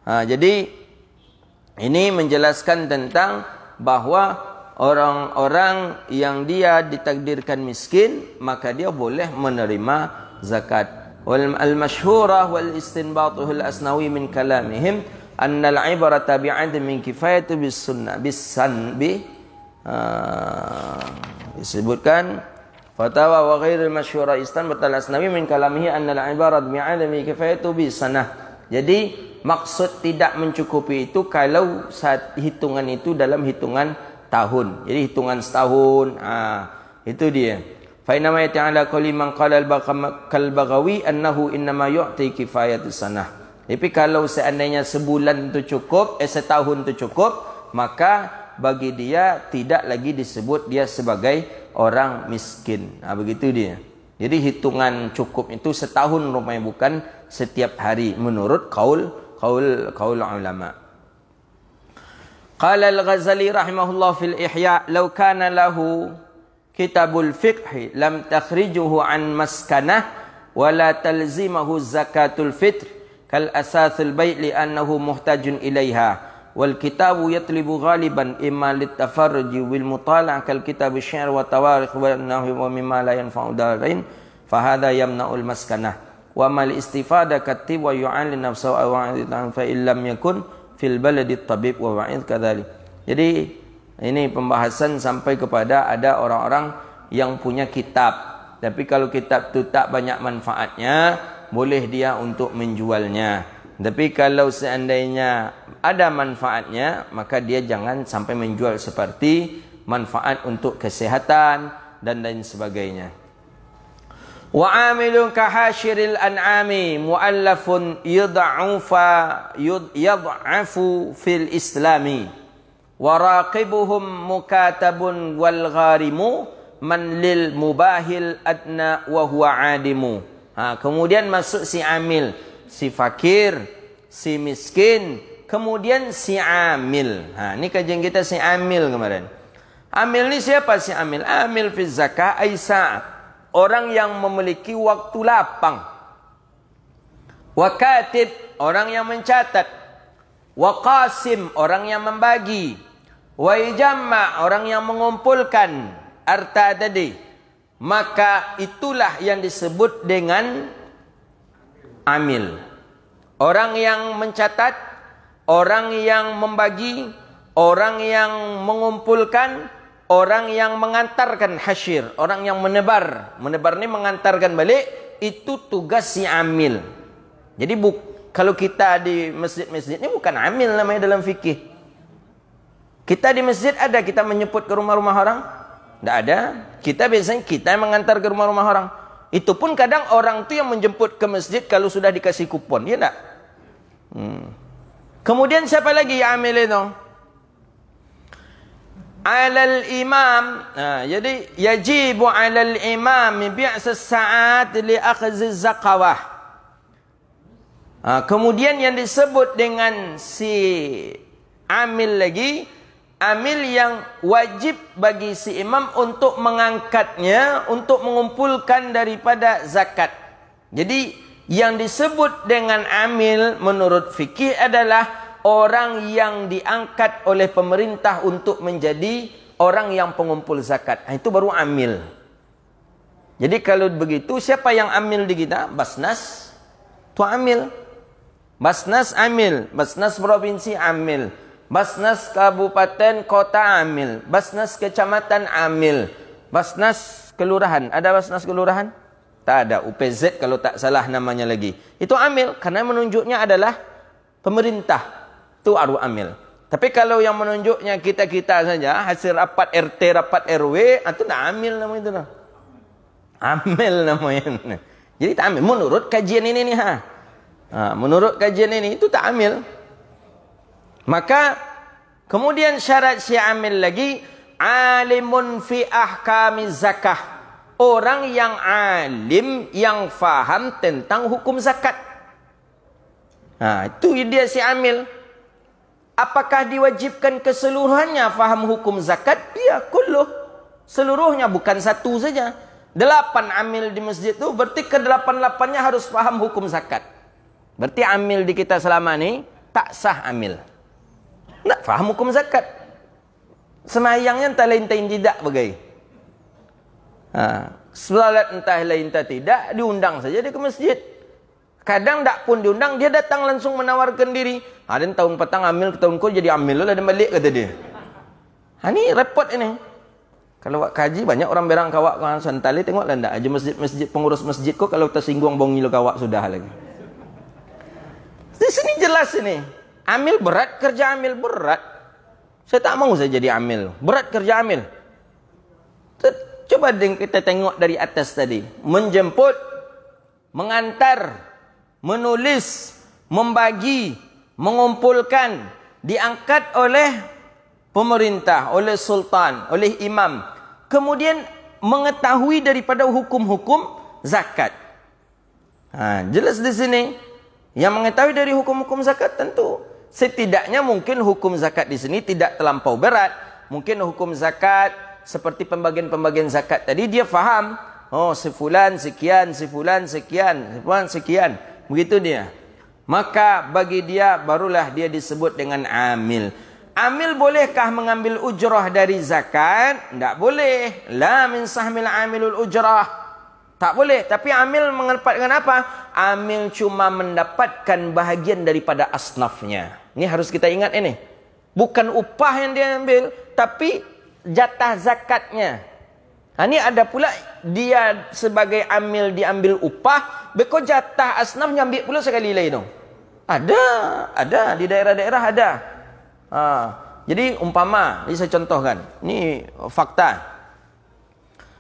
Jadi ini menjelaskan tentang bahwa orang-orang yang dia ditakdirkan miskin, maka dia boleh menerima zakat. Al-masyhurah wal istinbatuh al-asnawi min kalamihim anna al-ibarata bi'adami kifayati bis-sunnah bis-sanbi. Disebutkan fatawa wa ghairil masyhurah istinbat al-asnawi min kalamihi anna al-ibarat bi'adami kifayati bis-sunnah. Jadi maksud tidak mencukupi itu kalau saat hitungan itu dalam hitungan tahun. Jadi hitungan setahun. Itu dia. Fa inna ma ta'ala qali man qala al-Baghawi annahu innama yu'ti kifayatus sanah. Tapi kalau seandainya sebulan itu cukup, setahun itu cukup, maka bagi dia tidak lagi disebut dia sebagai orang miskin. Begitu dia. Jadi hitungan cukup itu setahun rupanya, bukan setiap hari menurut qaul ulama. Qala al-Ghazali rahimahullah fil Ihya, "Law kana lahu kitabul fiqh lam takhrijuhu an maskanah wa la talzimahu zakatul fitr kal asathul bai' li annahu muhtajun ilaiha wal kitabu yatlibu ghaliban imma litafarruj wal mutala'ah kal kitab asy-syi'r wa tawarikh wa nahwi wa mimma la yanfa'u darain fa hadha yamna'ul maskanah wa mal istifada katib wa yu'an li nafsihi wa wa'idhan fa illam yakun fil baladi tabib wa wa'id kadzalik." Jadi ini pembahasan sampai kepada ada orang-orang yang punya kitab, tapi kalau kitab itu tak banyak manfaatnya, boleh dia untuk menjualnya. Tapi kalau seandainya ada manfaatnya, maka dia jangan sampai menjual seperti manfaat untuk kesehatan dan lain sebagainya. Wa amilun kahashiril an'ami muallafun yud'afu fil islami wa raqibuhum mukatabun wal gharimu man lil mubahil adna wa huwa adimu. Kemudian masuk si amil, si fakir, si miskin, kemudian si amil. Ini kajian kita si amil kemarin. Amil ni siapa si amil? Amil fi zakah ay sa'at. Orang yang memiliki waktu lapang. Wa katib, orang yang mencatat. Wa qasim, orang yang membagi. Wa ijamma, orang yang mengumpulkan harta tadi. Maka itulah yang disebut dengan amil. Orang yang mencatat, orang yang membagi, orang yang mengumpulkan, orang yang mengantarkan hasyir, orang yang menebar. Menebar ni mengantarkan balik, itu tugas si amil. Jadi kalau kita di masjid-masjid ni bukan amil namanya dalam fikih. Kita di masjid ada kita menyebut ke rumah-rumah orang? Tidak ada. Kita biasanya kita yang mengantar ke rumah-rumah orang. Itu pun kadang orang tu yang menjemput ke masjid kalau sudah dikasih kupon, ya tak? Kemudian siapa lagi yang amil itu? Alal imam. Jadi yajibu alal imam bi'sa sa'at li akhzi zakawah. Kemudian yang disebut dengan si amil lagi, amil yang wajib bagi si imam untuk mengangkatnya, untuk mengumpulkan daripada zakat. Jadi yang disebut dengan amil menurut fikih adalah orang yang diangkat oleh pemerintah untuk menjadi orang yang pengumpul zakat. Itu baru amil. Jadi kalau begitu, siapa yang amil di kita? Basnas, itu amil. Basnas amil, Basnas provinsi amil, Basnas kabupaten kota amil, Basnas kecamatan amil, Basnas kelurahan. Ada Basnas kelurahan? Tak ada. UPZ kalau tak salah namanya lagi. Itu amil karena menunjuknya adalah pemerintah. Itu aru amil. Tapi kalau yang menunjuknya kita-kita saja, hasil rapat RT, rapat RW, itu tak amil namanya itu. Amil namanya. Jadi tak amil. Menurut kajian ini nih, menurut kajian ini itu tak amil. Maka kemudian syarat si amil lagi, alimun fi ahkami zakah. Orang yang alim, yang faham tentang hukum zakat. Itu dia si amil. Apakah diwajibkan keseluruhannya faham hukum zakat? Ya, kulluh. Seluruhnya, bukan satu saja. 8 amil di masjid itu berarti ke-8-8-nya harus faham hukum zakat. Berarti amil di kita selama ini tak sah amil. Tak faham hukum zakat. Semayangnya entah lain entah tidak bagai. Salat entah lain entah tidak, diundang saja dia ke masjid. Kadang tak pun diundang, dia datang langsung menawarkan diri. Dan tahun petang amil, ke tahun kau jadi amil lah, dan balik kata dia. Ini repot ini. Kalau awak kaji, banyak orang berang kawak kawan santali, tengoklah ndak aja masjid pengurus masjid kau kalau tersinggung bongi lo kawak sudah lagi. Di sini jelas ini. Amil berat, kerja amil berat. Saya tak mau saya jadi amil. Berat kerja amil. Coba kita tengok dari atas tadi. Menjemput, mengantar, menulis, membagi, mengumpulkan, diangkat oleh pemerintah, oleh sultan, oleh imam. Kemudian mengetahui daripada hukum-hukum zakat. Jelas di sini. Yang mengetahui dari hukum-hukum zakat tentu. Setidaknya mungkin hukum zakat di sini tidak terlampau berat. Mungkin hukum zakat seperti pembagian-pembagian zakat tadi dia faham. Oh, sefulan sekian, sefulan sekian, sefulan sekian. Begitu dia. Maka bagi dia barulah dia disebut dengan amil. Amil bolehkah mengambil ujrah dari zakat? Tidak boleh. La min sahmil amilul ujrah. Tak boleh. Tapi amil mendapatkan apa? Amil cuma mendapatkan bahagian daripada asnafnya. Ini harus kita ingat ini. Bukan upah yang dia ambil, tapi jatah zakatnya. Ini ada pula dia sebagai amil diambil upah, beko jatah asnafnya ambil pula sekali lagi dong. Ada di daerah-daerah ada. Jadi umpama, ini saya contohkan. Ini fakta.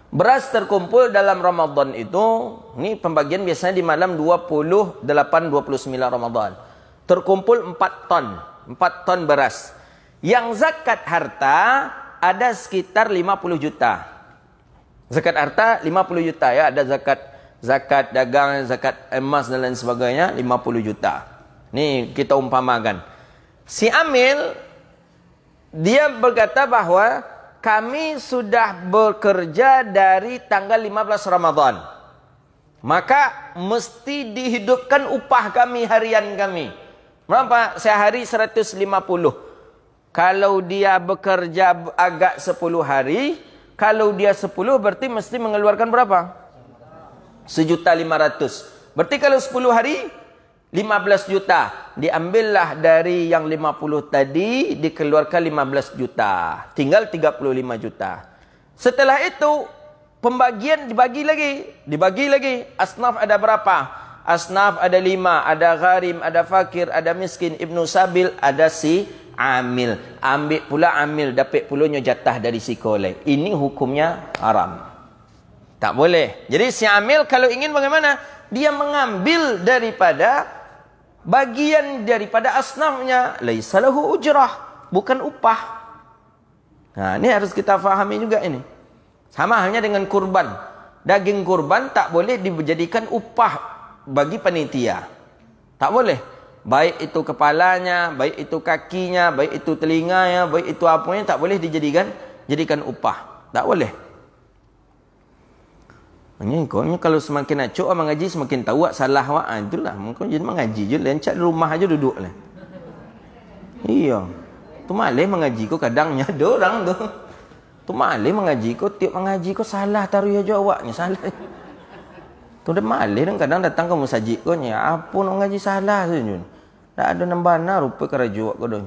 Beras terkumpul dalam Ramadan itu, ini pembagian biasanya di malam 28-29 Ramadan. Terkumpul 4 ton. 4 ton beras. Yang zakat harta ada sekitar 50 juta. Zakat harta 50 juta ya. Ada zakat dagang, zakat emas dan lain sebagainya 50 juta. Ini kita umpamakan. Si amil, dia berkata bahwa kami sudah bekerja dari tanggal 15 Ramadan. Maka mesti dihidupkan upah kami, harian kami. Berapa? Sehari 150. Kalau dia bekerja agak 10 hari, kalau dia 10 berarti mesti mengeluarkan berapa? 1.500.000. Berarti kalau 10 hari 15 juta. Diambillah dari yang 50 tadi, dikeluarkan 15 juta. Tinggal 35 juta. Setelah itu, pembagian dibagi lagi. Asnaf ada berapa? Asnaf ada 5. Ada gharim, ada fakir, ada miskin, ibnu sabil, ada si amil. Ambil pula amil, dapat pulanya jatah dari si kolek. Ini hukumnya haram. Tak boleh. Jadi si amil kalau ingin bagaimana? Dia mengambil daripada bagian daripada asnafnya, laisa lahu ujrah, bukan upah. Ini harus kita fahami juga ini. Sama halnya dengan kurban. Daging kurban tak boleh dijadikan upah bagi panitia. Tak boleh. Baik itu kepalanya, baik itu kakinya, baik itu telinganya, baik itu apanya, tak boleh dijadikan upah. Tak boleh. Kau kalau semakin acuk orang mengaji semakin tahu salah wak, itulah kau jadi mengaji je lencak di rumah aja duduk lah. Iya. Tu malih mengaji kau kadangnya ada orang tu. Tu malih mengaji kau tiap mengaji kau salah taruh aja awaknya salah. Tu dah malih dan kadang datang ke masjid kau nya apa nak mengaji salah tu. Tak ada nambana rupa kerajo kau dah.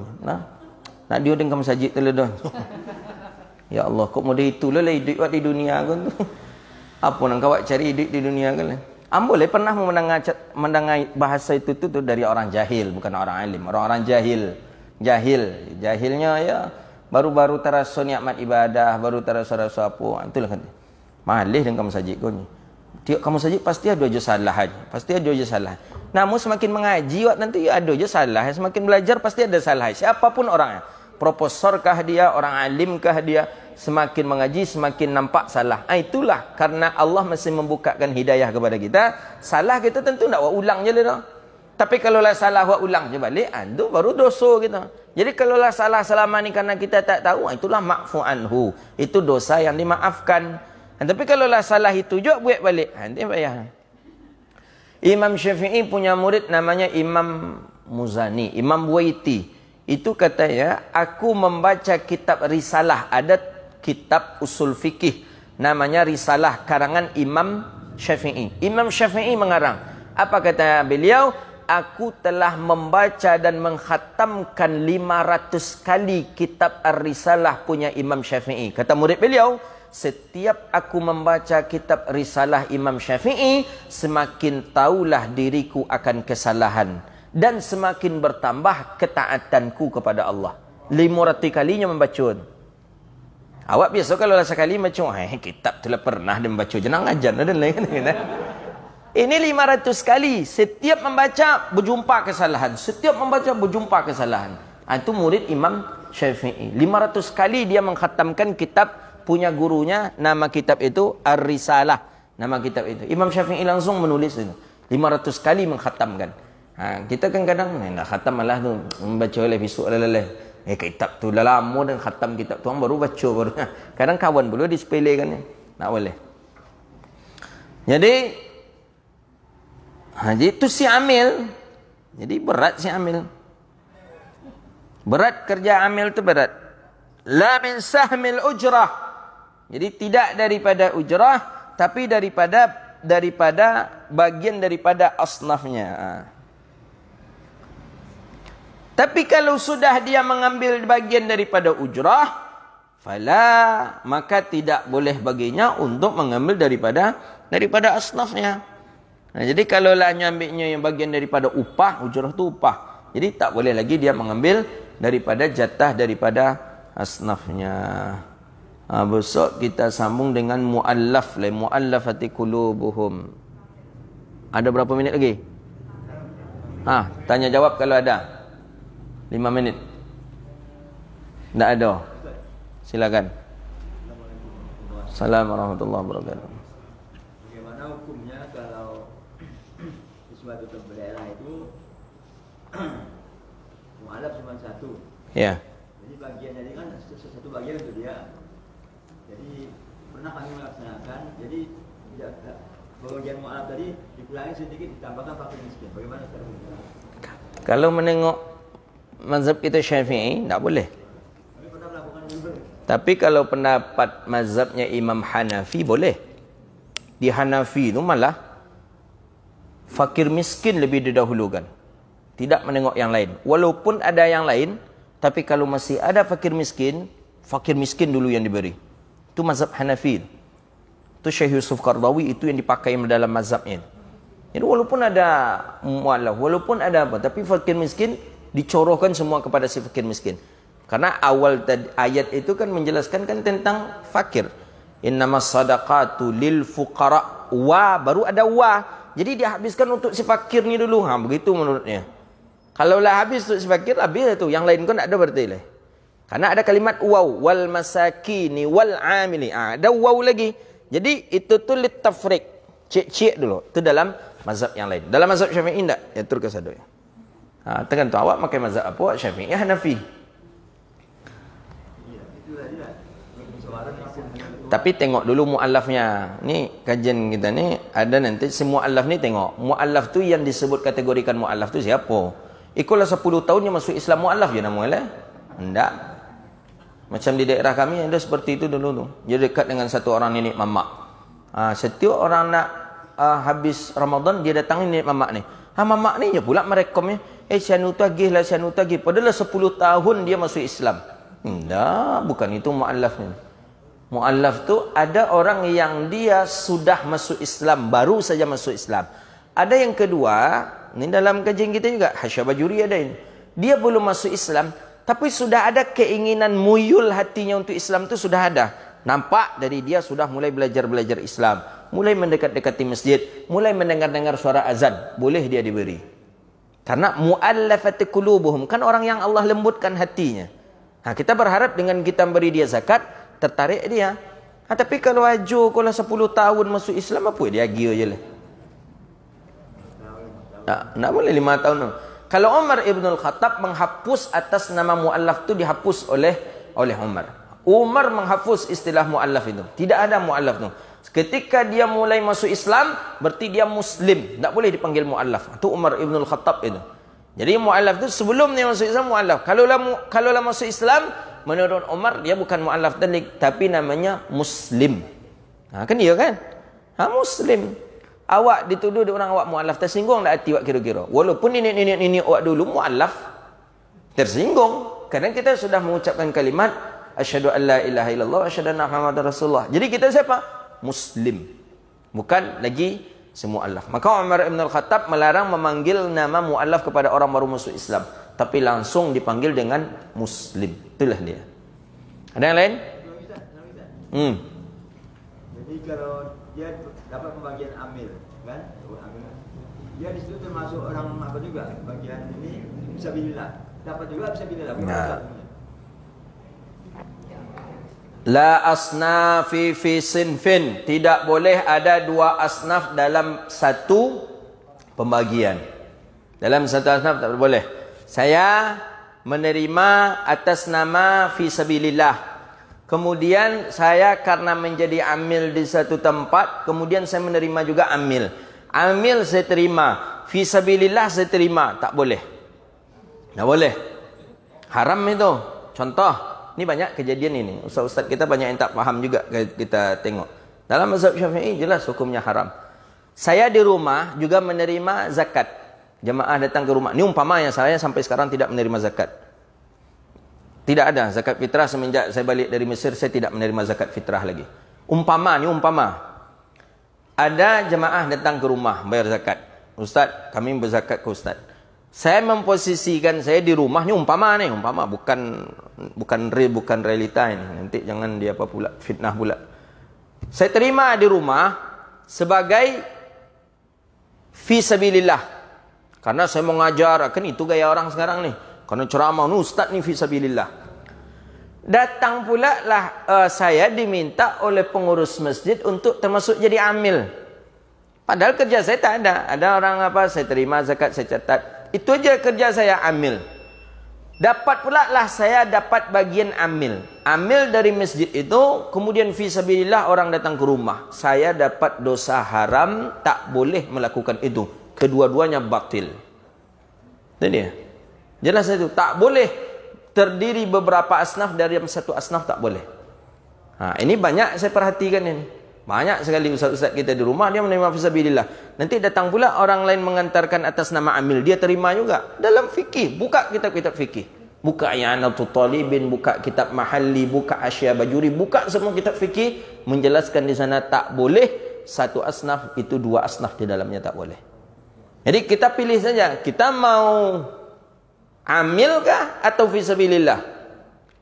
Nak dia dengan masjid tu dah. Ya Allah, kau model itulah hidup di dunia kau tu. Apa nak kawak cari hidup di dunia kan? Boleh pernah mendengar bahasa itu dari orang jahil, bukan orang alim. Orang-orang jahilnya ya baru-baru terasa nikmat ibadah, baru terasa rasa apa. Itulah kan. Malih dengan masjid kau ni. Tiap kamu saja pasti ada je salah aja. Pasti ada je salah. Namun semakin mengaji nanti ada je salah. Semakin belajar pasti ada salah. Siapapun orangnya. Proposorkah dia, orang alimkah dia, semakin mengaji semakin nampak salah. Itulah karena Allah masih membukakan hidayah kepada kita. Salah kita tentu nak ulang je lah. Tapi kalau lah salah ulang je balik, itu baru dosa kita. Jadi kalau lah salah selama ni karena kita tak tahu, itulah ma'fu anhu. Itu dosa yang dimaafkan. Tapi kalau lah salah itu juga buat balik, nanti payah. Imam Syafi'i punya murid namanya Imam Muzani, Imam Buaiti. Itu katanya, aku membaca kitab risalah. Ada kitab usul fikih. Namanya risalah karangan Imam Syafi'i. Imam Syafi'i mengarang. Apa kata beliau? Aku telah membaca dan mengkhatamkan 500 kali kitab Ar-Risalah punya Imam Syafi'i. Kata murid beliau, setiap aku membaca kitab risalah Imam Syafi'i, semakin tahulah diriku akan kesalahan. Dan semakin bertambah ketaatanku kepada Allah. 500 kalinya membaca. Awak biasa kalau lah sekali baca, kitab tu lah pernah dia membaca. Jangan ajar ada lain. Ini 500 kali. Setiap membaca berjumpa kesalahan. Setiap membaca berjumpa kesalahan. Itu murid Imam Syafi'i. 500 kali dia mengkhatamkan kitab punya gurunya. Nama kitab itu Ar-Risalah. Nama kitab itu. Imam Syafi'i langsung menulis itu. 500 kali mengkhatamkan. Kita kan kadang nak khatam malah tu membaca oleh besok leleh. Kitab tu dah lama dan khatam kitab tu baru baca baru. Kadang kawan pula disepelekan. Tak boleh. Jadi itu si amil. Jadi berat si amil. Berat kerja amil tu berat. La min sahmil ujrah. Jadi tidak daripada ujrah, tapi daripada bagian daripada asnafnya. Tapi kalau sudah dia mengambil bagian daripada ujrah, fala, maka tidak boleh baginya untuk mengambil daripada asnafnya. Jadi kalau lah ambilnya yang bagian daripada upah, ujrah tu upah. Jadi tak boleh lagi dia mengambil daripada jatah daripada asnafnya. Besok kita sambung dengan mu'allaf, mu'allafati qulubuhum. Ada berapa minit lagi? Tanya jawab kalau ada. 5 minit. Tak ada. Silakan. Assalamualaikum warahmatullahi wabarakatuh. Bagaimana hukumnya kalau sesuatu daerah itu mu'alaf cuma satu? Ya. Jadi bagian dari kan satu bagian untuk dia. Jadi pernah kami melaksanakan. Jadi bagian mu'alaf tadi dikurangi sedikit, ditambahkan fakir miskin. Bagaimana cara hukumnya? Kalau menengok mazhab kita Syafi'i, tak boleh. Tapi kalau pendapat mazhabnya Imam Hanafi, boleh. Di Hanafi itu malah fakir miskin lebih didahulukan. Tidak menengok yang lain. Walaupun ada yang lain, tapi kalau masih ada fakir miskin dulu yang diberi. Itu mazhab Hanafi. Itu Syekh Yusuf Qardawi, itu yang dipakai dalam mazhabnya. Jadi walaupun ada mu'alaf, walaupun ada apa, tapi fakir miskin dicorohkan semua kepada si fakir miskin. Karena awal ayat itu kan menjelaskan kan tentang fakir. Innamas sadaqatu lil fuqara wa, baru ada wa. Jadi dia habiskan untuk si fakir ni dulu. Begitu menurutnya. Kalau lah habis untuk si fakir, habis itu. Yang lain kan tak ada berarti lah. Karena ada kalimat waw wal masakini wal amili. Ada waw lagi. Jadi itu tu litafriq. Cek dulu. Itu dalam mazhab yang lain. Dalam mazhab Syafi'i tak? Ya turun ke satu. Tergantung awak pakai mazhab apa, Syafi'i, Hanafi. Tapi tengok dulu mu'allafnya. Ni kajian kita ni ada nanti si mu'allaf ni tengok. Mu'allaf tu yang disebut kategorikan mu'allaf tu siapa? Ikulah 10 tahun yang masuk Islam mu'allaf je namanya. Enggak. Macam di daerah kami ada seperti itu dulu tu. Dia dekat dengan satu orang nenek mamak. Setiap orang nak habis Ramadan dia datang nenek mamak ni. Mamak ni je pula merekomnya. Syanu tagih lah, syanu tagih. Padahal 10 tahun dia masuk Islam. Enggak, bukan itu mu'allaf ni. Mu'allaf tu ada orang yang dia sudah masuk Islam, baru saja masuk Islam. Ada yang kedua, ni dalam kajian kita juga, Hasya Bajuri ada ini. Dia belum masuk Islam, tapi sudah ada keinginan muyul hatinya untuk Islam tu sudah ada. Nampak dari dia sudah mulai belajar Islam. Mulai mendekat-dekati masjid. Mulai mendengar-dengar suara azan. Boleh dia diberi. Karena mu'allafati qulubuhum. Kan orang yang Allah lembutkan hatinya. Kita berharap dengan kita beri dia zakat, tertarik dia. Tapi kalau aju, kalau 10 tahun masuk Islam, apa dia gila je lah. Tak boleh 5 tahun. Kalau Umar Ibn Al-Khattab menghapus atas nama mu'allaf itu dihapus oleh Umar. Umar menghapus istilah mu'allaf itu. Tidak ada mu'allaf itu. Ketika dia mulai masuk Islam, berarti dia Muslim. Tak boleh dipanggil mu'allaf. Itu Umar Ibn Al-Khattab itu. Jadi mu'allaf itu sebelum dia masuk Islam mu'allaf. Kalau lah masuk Islam, menurut Umar, dia bukan mu'allaf tapi namanya Muslim. Kan dia kan? Muslim. Awak dituduh orang awak mu'allaf, tersinggung tak hati awak kira-kira? Walaupun nenek awak dulu mu'allaf, tersinggung. Kadang kita sudah mengucapkan kalimat asyhadu an la ilaha illallah wa asyhadu anna Muhammadar Rasulullah. Jadi kita siapa? Muslim. Bukan lagi semu'allaf. Maka Umar Ibn Al-Khattab melarang memanggil nama mu'allaf kepada orang baru masuk Islam. tapi langsung dipanggil dengan muslim. Itulah dia. Ada yang lain? Jadi kalau dia dapat pembagian amil, kan? Amil. Dia di situ termasuk orang apa juga? Bagian ini fisabilillah. Dapat juga fisabilillah. Nah. La asnafi fi sinfin. Tidak boleh ada dua asnaf dalam satu pembagian. Dalam satu asnaf tak boleh. Saya menerima atas nama fi sabilillah. Kemudian saya karena menjadi amil di satu tempat, kemudian saya menerima juga amil. Amil saya terima, fi sabilillah saya terima. Tak boleh. Tak boleh. Haram itu. Contoh, ini banyak kejadian ini. Ustaz-ustaz kita banyak yang tak faham juga kita tengok. Dalam mazhab Syafi'i jelas hukumnya haram. Saya di rumah juga menerima zakat. Jemaah datang ke rumah. Ini umpamanya saya sampai sekarang tidak menerima zakat. Tidak ada zakat fitrah semenjak saya balik dari Mesir, saya tidak menerima zakat fitrah lagi. Umpama, ini umpama. Ada jemaah datang ke rumah bayar zakat. Ustaz, kami berzakat ke Ustaz. Saya memposisikan saya di rumah, ini umpama nih, umpama bukan realita ini. Nanti jangan dia apa pula fitnah pula. Saya terima di rumah sebagai fi sabilillah. Karena saya mau ngajar, kan itu gaya orang sekarang nih. Karena ceramah ustaz ni fi sabilillah. Datang pula lah saya diminta oleh pengurus masjid untuk termasuk jadi amil. Padahal kerja saya tak ada. Ada orang apa, saya terima zakat, saya catat. Itu aja kerja saya amil. Dapat pula lah saya dapat bagian amil. Amil dari masjid itu, kemudian fi sabilillah orang datang ke rumah. Saya dapat dosa haram, tak boleh melakukan itu. Kedua-duanya batil. Itu dia. Jelas itu, tak boleh terdiri beberapa asnaf dari satu asnaf, tak boleh. Ini banyak saya perhatikan ini. Banyak sekali ustaz-ustaz kita di rumah, dia menerima fisabilillah. Nanti datang pula orang lain mengantarkan atas nama amil, dia terima juga. Dalam fikih, buka kitab-kitab fikih. Buka I'anatul Talibin, buka kitab Mahalli, buka Asya Bajuri, buka semua kitab fikih. Menjelaskan di sana tak boleh satu asnaf, itu dua asnaf di dalamnya tak boleh. Jadi kita pilih saja, kita mau amil kah atau fisabilillah?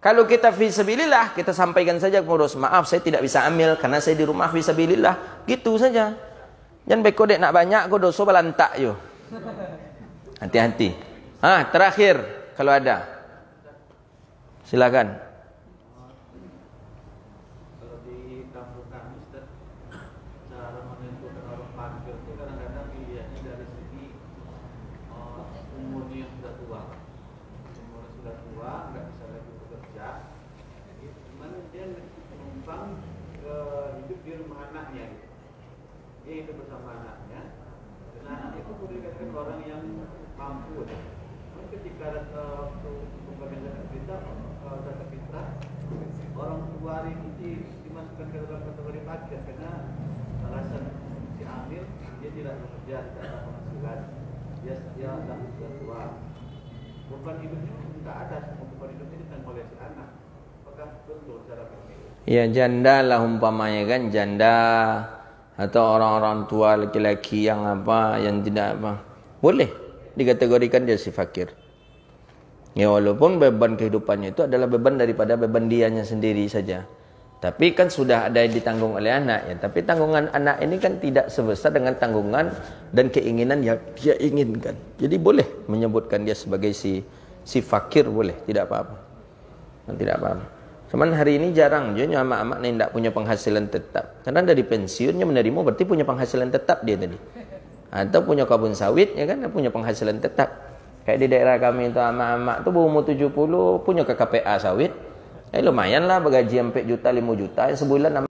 Kalau kita fisabilillah, kita sampaikan saja ke pengurus, maaf saya tidak bisa amil karena saya di rumah fisabilillah. Gitu saja. Jangan beko dek nak banyak kau dosa balantak yo. Hati-hati. Terakhir kalau ada. Silakan. Kalau di kampung kami cara menentukan orang parkir itu kadang-kadang dilihatnya dari segi umurnya yang sudah tua. Umurnya sudah tua, nggak bisa lagi bekerja. Cuman dia menumpang hidup di rumah anaknya. Dia hidup bersama anaknya. Dan anak itu boleh dikatakan orang yang mampu. Namun ketika ada pembagian zakat fitrah, orang tua ini dimasukkan ke dalam kategori parkir karena alasan si amil dia tidak bekerja, tidak ada penghasilan, dia sudah tua. Beban hidupnya tidak ada, semua beban hidupnya ditanggung oleh si anak. Apakah betul cara berpikir? Ya janda lah umpamanya kan, janda atau orang-orang tua laki-laki yang apa, yang tidak apa, boleh dikategorikan dia si fakir. Ya walaupun beban kehidupannya itu adalah beban daripada beban dianya sendiri saja. Tapi kan sudah ada yang ditanggung oleh anak ya. Tapi tanggungan anak ini kan tidak sebesar dengan tanggungan dan keinginan yang dia inginkan. Jadi boleh menyebutkan dia sebagai si fakir, boleh, tidak apa-apa. Tidak apa-apa. Cuman hari ini jarang je amak-amak ni tidak punya penghasilan tetap. Karena dari pensiunnya menerima berarti punya penghasilan tetap dia tadi. Atau punya kebun sawit ya kan, punya penghasilan tetap. Kayak di daerah kami itu amak-amak tu berumur 70 punya KKPA sawit. Lumayan lah bergaji 4 juta 5 juta sebulan.